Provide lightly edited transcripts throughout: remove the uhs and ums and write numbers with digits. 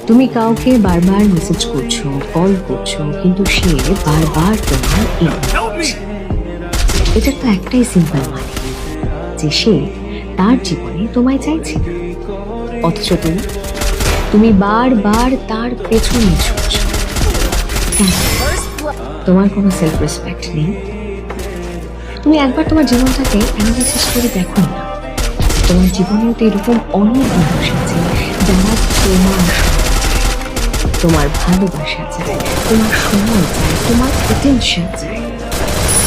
তুমি কাউকে বারবার মেসেজ করছো, কল করছো, কিন্তু সে বারবার তোমার ইগনোর করছে। এটা তো একটাই সিম্পল মানে যে সে তার জীবনে তোমায় চাইছে না। অথচ তুমি বারবার তার পেছনে ছুটছো। কেন? তোমার কোনো সেলফ রেসপেক্ট নেই? তুমি একবার তোমার জীবনটাকে অ্যানালাইসিস করে দেখো না। তোমার জীবনেও তো এরকম অনেক মানুষ আছে যারা তোমার ভালোবাসা চায়, তোমার সময় চায়, তোমার অ্যাটেনশন চায়।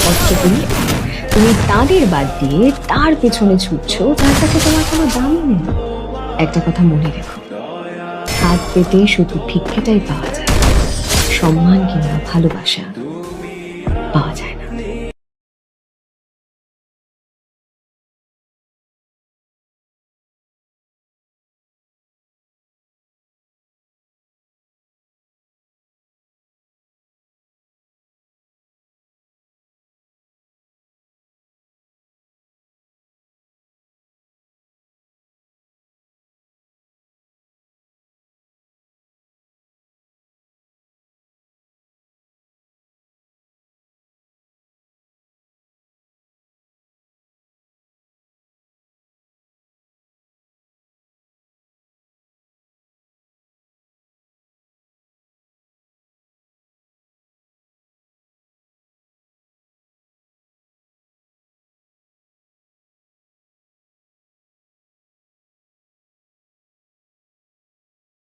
অথচ তুমি তাদের বাদ দিয়ে তার পেছনে ছুটছো, তার কাছে তোমার কোনো দামই নেই। একটা কথা মনে রেখো, হাত পেতে শুধু ভিক্ষেটাই পাওয়া যায়, সম্মান কিংবা ভালোবাসা পাওয়া যায় না।